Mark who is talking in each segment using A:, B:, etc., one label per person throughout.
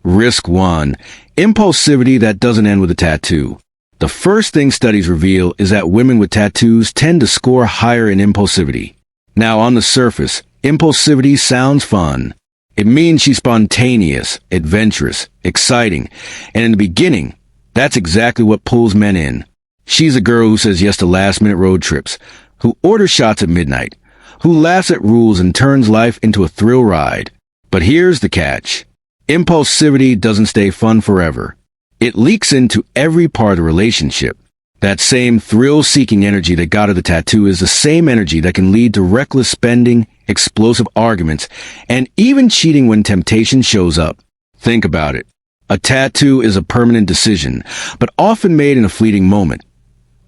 A: Risk 1. Impulsivity that doesn't end with a tattoo. The first thing studies reveal is that women with tattoos tend to score higher in impulsivity. Now, on the surface, impulsivity sounds fun. It means she's spontaneous, adventurous, exciting, and in the beginning, that's exactly what pulls men in. She's a girl who says yes to last-minute road trips, who orders shots at midnight, who laughs at rules and turns life into a thrill ride. But here's the catch. Impulsivity doesn't stay fun forever. It leaks into every part of the relationship. That same thrill-seeking energy that got her the tattoo is the same energy that can lead to reckless spending, explosive arguments, and even cheating when temptation shows up. Think about it. A tattoo is a permanent decision, but often made in a fleeting moment.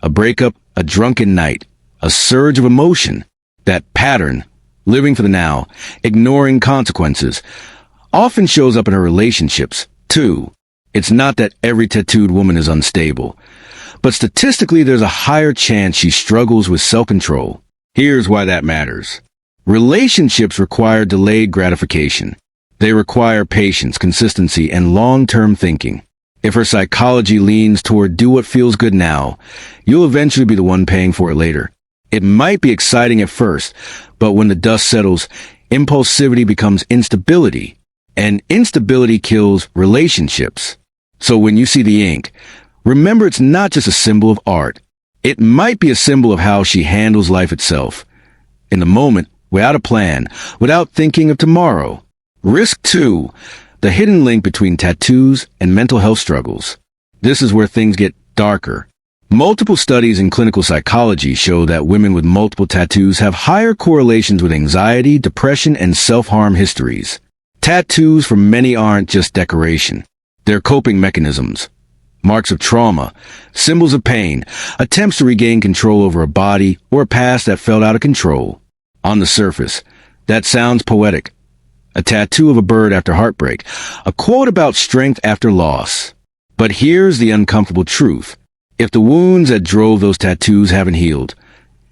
A: A breakup, a drunken night, a surge of emotion. That pattern, living for the now, ignoring consequences, often shows up in her relationships, too. It's not that every tattooed woman is unstable, but statistically there's a higher chance she struggles with self-control. Here's why that matters. Relationships require delayed gratification. They require patience, consistency, and long-term thinking. If her psychology leans toward do what feels good now, you'll eventually be the one paying for it later. It might be exciting at first, but when the dust settles, impulsivity becomes instability, and instability kills relationships. So when you see the ink, remember it's not just a symbol of art. It might be a symbol of how she handles life itself. In the moment, without a plan, without thinking of tomorrow. Risk 2. The hidden link between tattoos and mental health struggles. This is where things get darker. Multiple studies in clinical psychology show that women with multiple tattoos have higher correlations with anxiety, depression, and self-harm histories. Tattoos for many aren't just decoration. They're coping mechanisms. Marks of trauma, symbols of pain, attempts to regain control over a body or a past that felt out of control. On the surface, that sounds poetic. A tattoo of a bird after heartbreak, a quote about strength after loss. But here's the uncomfortable truth. If the wounds that drove those tattoos haven't healed,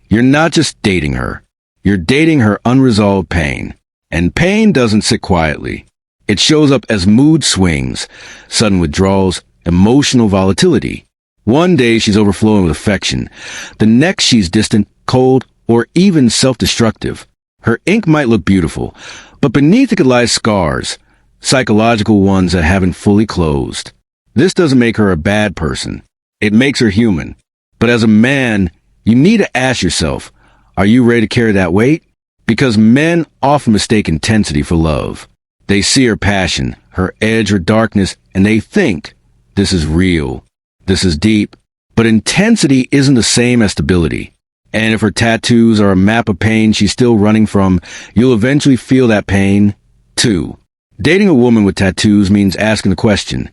A: you're not just dating her. You're dating her unresolved pain. And pain doesn't sit quietly. It shows up as mood swings, sudden withdrawals, emotional volatility. One day she's overflowing with affection. The next she's distant, cold, or even self-destructive. Her ink might look beautiful, but beneath it could lie scars, psychological ones that haven't fully closed. This doesn't make her a bad person. It makes her human. But as a man, you need to ask yourself, are you ready to carry that weight? Because men often mistake intensity for love. They see her passion, her edge, her darkness, and they think, this is real, this is deep. But intensity isn't the same as stability. And if her tattoos are a map of pain she's still running from, you'll eventually feel that pain, too. Dating a woman with tattoos means asking the question,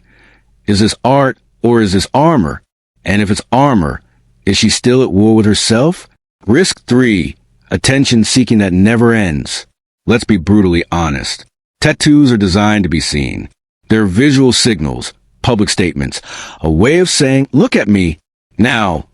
A: is this art or is this armor? And if it's armor, is she still at war with herself? Risk 3. Attention seeking that never ends. Let's be brutally honest. Tattoos are designed to be seen. They're visual signals, public statements, a way of saying, look at me. Now,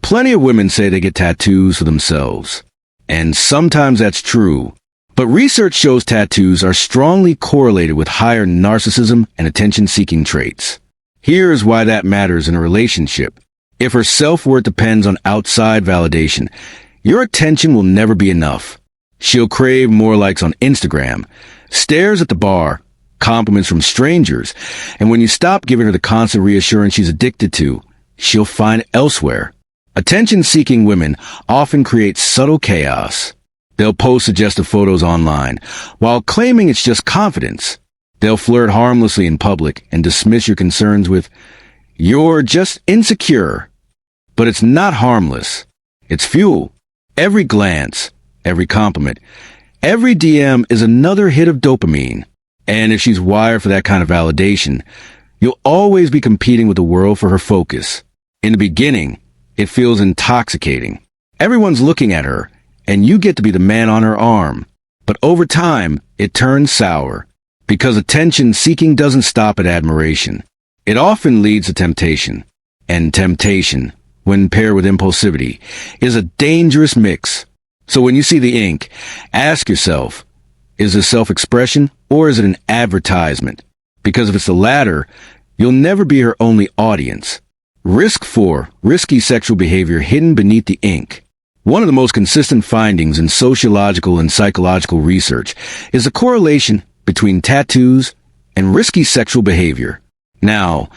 A: plenty of women say they get tattoos for themselves. And sometimes that's true. But research shows tattoos are strongly correlated with higher narcissism and attention-seeking traits. Here's why that matters in a relationship. If her self-worth depends on outside validation, your attention will never be enough. She'll crave more likes on Instagram, stares at the bar, compliments from strangers, and when you stop giving her the constant reassurance she's addicted to, she'll find it elsewhere. Attention-seeking women often create subtle chaos. They'll post suggestive photos online, while claiming it's just confidence. They'll flirt harmlessly in public and dismiss your concerns with, you're just insecure. But it's not harmless. It's fuel. Every glance, every compliment, every DM is another hit of dopamine. And if she's wired for that kind of validation, you'll always be competing with the world for her focus. In the beginning, it feels intoxicating. Everyone's looking at her, and you get to be the man on her arm. But over time, it turns sour. Because attention-seeking doesn't stop at admiration. It often leads to temptation. And temptation, when paired with impulsivity, is a dangerous mix. So when you see the ink, ask yourself, is this self-expression or is it an advertisement? Because if it's the latter, you'll never be her only audience. Risk 4. Risky sexual behavior hidden beneath the ink. One of the most consistent findings in sociological and psychological research is the correlation between tattoos and risky sexual behavior. Now,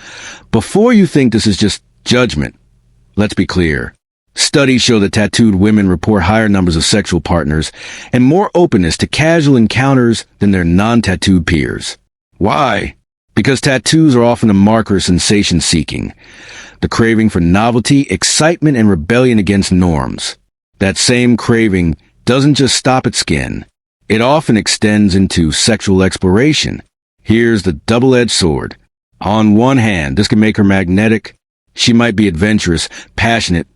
A: before you think this is just judgment, let's be clear. Studies show that tattooed women report higher numbers of sexual partners and more openness to casual encounters than their non-tattooed peers. Why? Because tattoos are often a marker of sensation-seeking, the craving for novelty, excitement, and rebellion against norms. That same craving doesn't just stop at skin. It often extends into sexual exploration. Here's the double-edged sword. On one hand, this can make her magnetic. She might be adventurous, passionate,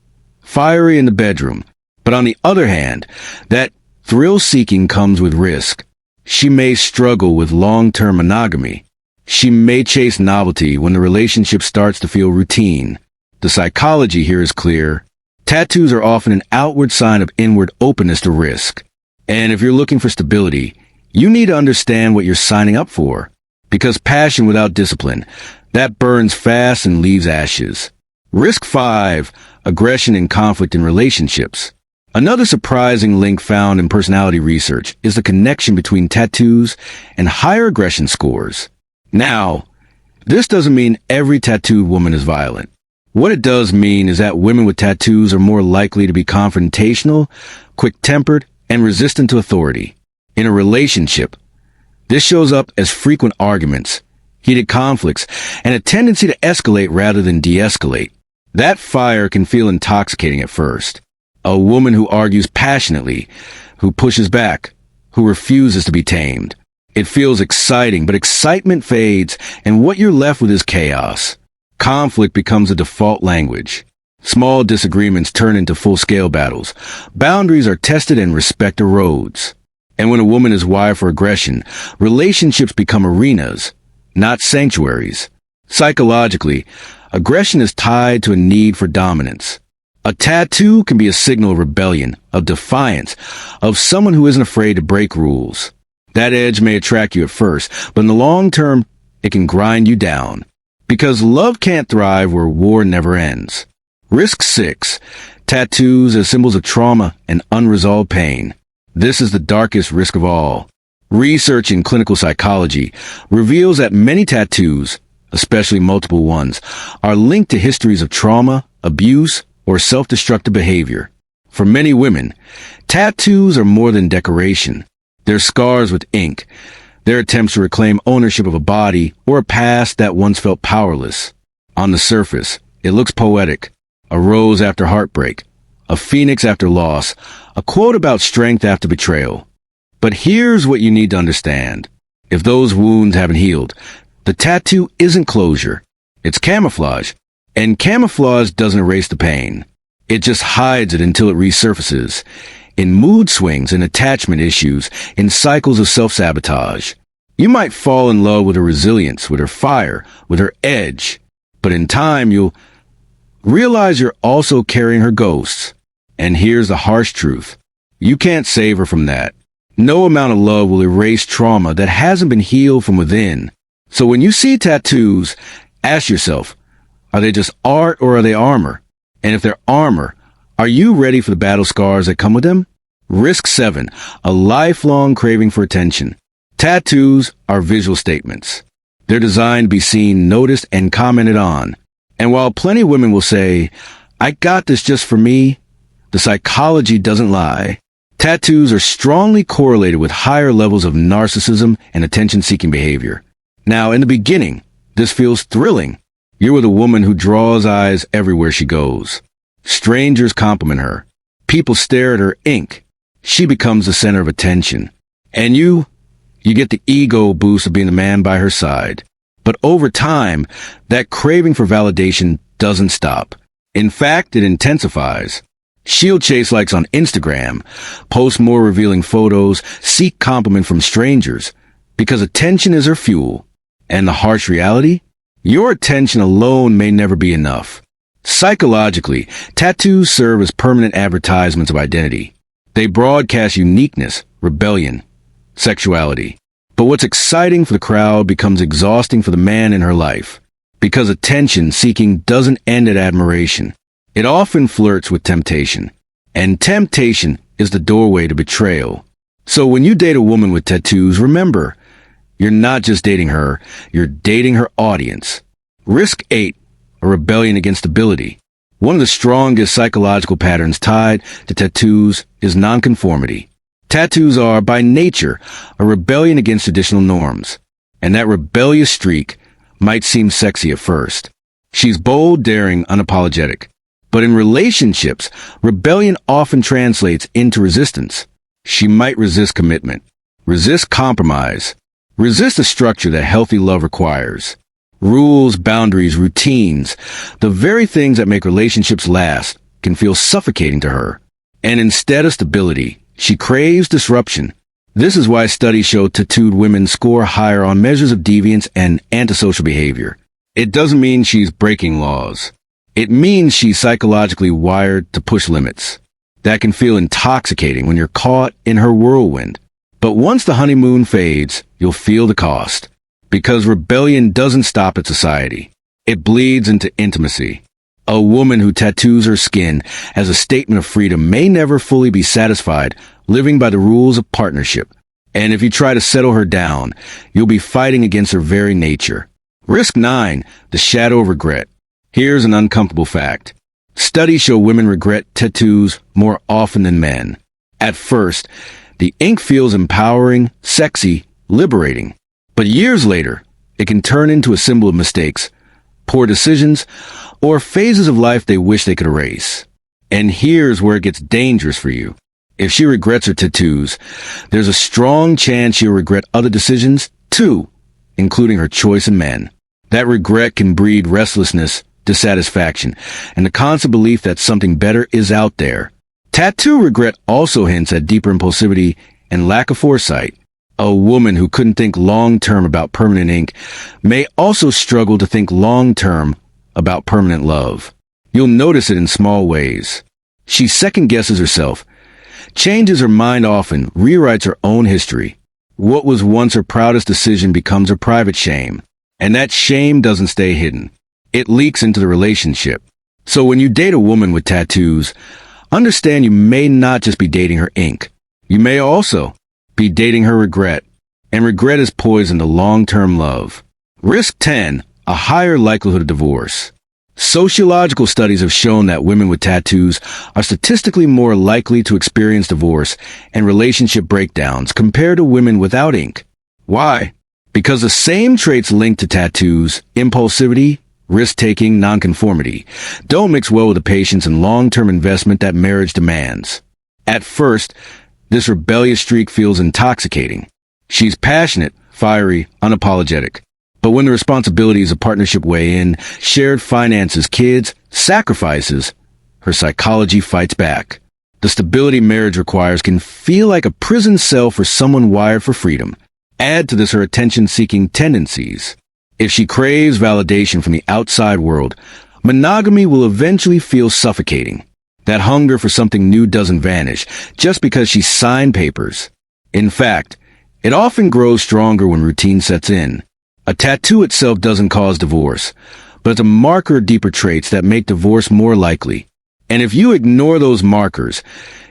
A: fiery in the bedroom. But on the other hand, that thrill-seeking comes with risk. She may struggle with long-term monogamy. She may chase novelty when the relationship starts to feel routine. The psychology here is clear. Tattoos are often an outward sign of inward openness to risk. And if you're looking for stability, you need to understand what you're signing up for. Because passion without discipline, that burns fast and leaves ashes. Risk 5. Aggression and conflict in relationships. Another surprising link found in personality research is the connection between tattoos and higher aggression scores. Now, this doesn't mean every tattooed woman is violent. What it does mean is that women with tattoos are more likely to be confrontational, quick-tempered, and resistant to authority. In a relationship, this shows up as frequent arguments, heated conflicts, and a tendency to escalate rather than de-escalate. That fire can feel intoxicating at first. A woman who argues passionately, who pushes back, who refuses to be tamed. It feels exciting, but excitement fades, and what you're left with is chaos. Conflict becomes a default language. Small disagreements turn into full-scale battles. Boundaries are tested and respect erodes. And when a woman is wired for aggression, relationships become arenas, not sanctuaries. Psychologically, aggression is tied to a need for dominance. A tattoo can be a signal of rebellion, of defiance, of someone who isn't afraid to break rules. That edge may attract you at first, but in the long term, it can grind you down. Because love can't thrive where war never ends. Risk 6. Tattoos as symbols of trauma and unresolved pain. This is the darkest risk of all. Research in clinical psychology reveals that many tattoos, especially multiple ones, are linked to histories of trauma, abuse, or self-destructive behavior. For many women, tattoos are more than decoration. They're scars with ink. They're attempts to reclaim ownership of a body or a past that once felt powerless. On the surface, it looks poetic. A rose after heartbreak. A phoenix after loss. A quote about strength after betrayal. But here's what you need to understand. If those wounds haven't healed, the tattoo isn't closure. It's camouflage. And camouflage doesn't erase the pain. It just hides it until it resurfaces. In mood swings and attachment issues, in cycles of self-sabotage. You might fall in love with her resilience, with her fire, with her edge. But in time, you'll realize you're also carrying her ghosts. And here's the harsh truth. You can't save her from that. No amount of love will erase trauma that hasn't been healed from within. So when you see tattoos, ask yourself, are they just art or are they armor? And if they're armor, are you ready for the battle scars that come with them? Risk 7. A lifelong craving for attention. Tattoos are visual statements. They're designed to be seen, noticed, and commented on. And while plenty of women will say, I got this just for me, the psychology doesn't lie. Tattoos are strongly correlated with higher levels of narcissism and attention-seeking behavior. Now, in the beginning, this feels thrilling. You're with a woman who draws eyes everywhere she goes. Strangers compliment her. People stare at her ink. She becomes the center of attention. And you get the ego boost of being the man by her side. But over time, that craving for validation doesn't stop. In fact, it intensifies. She'll chase likes on Instagram, post more revealing photos, seek compliment from strangers, because attention is her fuel. And the harsh reality? Your attention alone may never be enough. Psychologically, tattoos serve as permanent advertisements of identity. They broadcast uniqueness, rebellion, sexuality. But what's exciting for the crowd becomes exhausting for the man in her life. Because attention-seeking doesn't end at admiration. It often flirts with temptation. And temptation is the doorway to betrayal. So when you date a woman with tattoos, remember, you're not just dating her, you're dating her audience. Risk 8, a rebellion against stability. One of the strongest psychological patterns tied to tattoos is nonconformity. Tattoos are, by nature, a rebellion against traditional norms. And that rebellious streak might seem sexy at first. She's bold, daring, unapologetic. But in relationships, rebellion often translates into resistance. She might resist commitment, resist compromise, resist the structure that healthy love requires. Rules, boundaries, routines, the very things that make relationships last, can feel suffocating to her. And instead of stability, she craves disruption. This is why studies show tattooed women score higher on measures of deviance and antisocial behavior. It doesn't mean she's breaking laws. It means she's psychologically wired to push limits. That can feel intoxicating when you're caught in her whirlwind. But once the honeymoon fades, you'll feel the cost. Because rebellion doesn't stop at society. It bleeds into intimacy. A woman who tattoos her skin as a statement of freedom may never fully be satisfied living by the rules of partnership. And if you try to settle her down, you'll be fighting against her very nature. Risk 9, the shadow of regret. Here's an uncomfortable fact. Studies show women regret tattoos more often than men. At first, the ink feels empowering, sexy, liberating. But years later, it can turn into a symbol of mistakes, poor decisions, or phases of life they wish they could erase. And here's where it gets dangerous for you. If she regrets her tattoos, there's a strong chance she'll regret other decisions, too, including her choice in men. That regret can breed restlessness, dissatisfaction, and the constant belief that something better is out there. Tattoo regret also hints at deeper impulsivity and lack of foresight. A woman who couldn't think long-term about permanent ink may also struggle to think long-term about permanent love. You'll notice it in small ways. She second-guesses herself, changes her mind often, rewrites her own history. What was once her proudest decision becomes her private shame. And that shame doesn't stay hidden. It leaks into the relationship. So when you date a woman with tattoos, understand you may not just be dating her ink. You may also be dating her regret. And regret is poison to long-term love. Risk 10, a higher likelihood of divorce. Sociological studies have shown that women with tattoos are statistically more likely to experience divorce and relationship breakdowns compared to women without ink. Why? Because the same traits linked to tattoos, impulsivity, risk-taking, nonconformity, don't mix well with the patience and long-term investment that marriage demands. At first, this rebellious streak feels intoxicating. She's passionate, fiery, unapologetic. But when the responsibilities of partnership weigh in, shared finances, kids, sacrifices, her psychology fights back. The stability marriage requires can feel like a prison cell for someone wired for freedom. Add to this her attention-seeking tendencies. If she craves validation from the outside world, monogamy will eventually feel suffocating. That hunger for something new doesn't vanish just because she signed papers. In fact, it often grows stronger when routine sets in. A tattoo itself doesn't cause divorce, but it's a marker of deeper traits that make divorce more likely. And if you ignore those markers,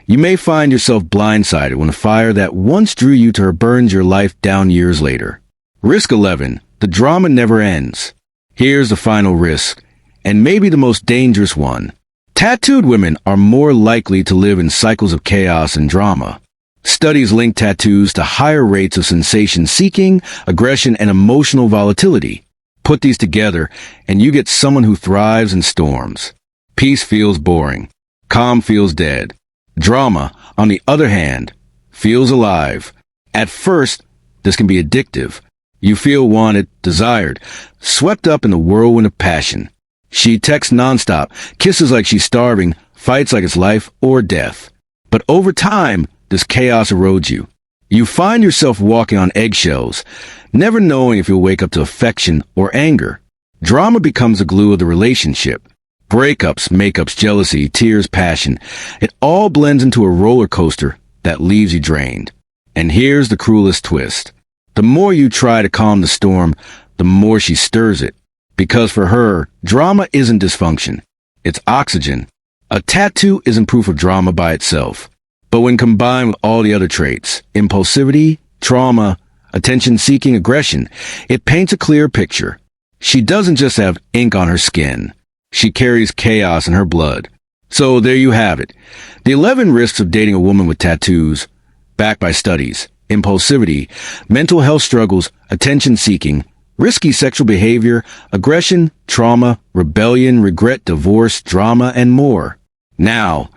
A: you may find yourself blindsided when a fire that once drew you to her burns your life down years later. Risk 11. The drama never ends. Here's the final risk, and maybe the most dangerous one. Tattooed women are more likely to live in cycles of chaos and drama. Studies link tattoos to higher rates of sensation-seeking, aggression, and emotional volatility. Put these together, and you get someone who thrives in storms. Peace feels boring. Calm feels dead. Drama, on the other hand, feels alive. At first, this can be addictive. You feel wanted, desired, swept up in the whirlwind of passion. She texts nonstop, kisses like she's starving, fights like it's life or death. But over time, this chaos erodes you. You find yourself walking on eggshells, never knowing if you'll wake up to affection or anger. Drama becomes the glue of the relationship. Breakups, makeups, jealousy, tears, passion. It all blends into a roller coaster that leaves you drained. And here's the cruelest twist. The more you try to calm the storm, the more she stirs it. Because for her, drama isn't dysfunction. It's oxygen. A tattoo isn't proof of drama by itself. But when combined with all the other traits, impulsivity, trauma, attention-seeking aggression, it paints a clear picture. She doesn't just have ink on her skin. She carries chaos in her blood. So there you have it. The 11 risks of dating a woman with tattoos, backed by studies: impulsivity, mental health struggles, attention-seeking, risky sexual behavior, aggression, trauma, rebellion, regret, divorce, drama, and more. Now,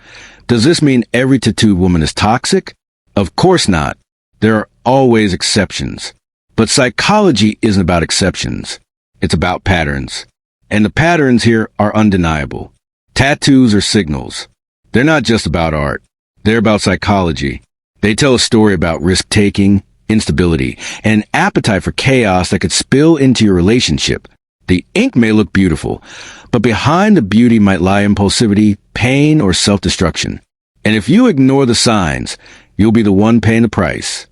A: does this mean every tattooed woman is toxic? Of course not. There are always exceptions. But psychology isn't about exceptions. It's about patterns. And the patterns here are undeniable. Tattoos are signals. They're not just about art. They're about psychology. They tell a story about risk-taking, instability, and an appetite for chaos that could spill into your relationship. The ink may look beautiful, but behind the beauty might lie impulsivity, pain, or self-destruction. And if you ignore the signs, you'll be the one paying the price.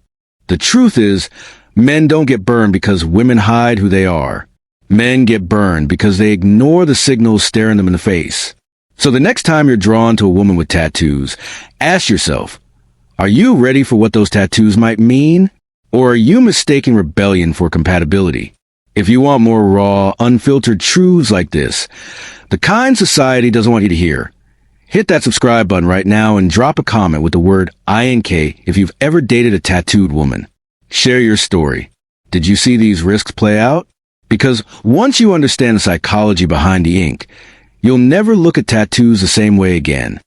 A: The truth is, men don't get burned because women hide who they are. Men get burned because they ignore the signals staring them in the face. So the next time you're drawn to a woman with tattoos, ask yourself, are you ready for what those tattoos might mean? Or are you mistaking rebellion for compatibility? If you want more raw, unfiltered truths like this, the kind society doesn't want you to hear, hit that subscribe button right now and drop a comment with the word INK if you've ever dated a tattooed woman. Share your story. Did you see these risks play out? Because once you understand the psychology behind the ink, you'll never look at tattoos the same way again.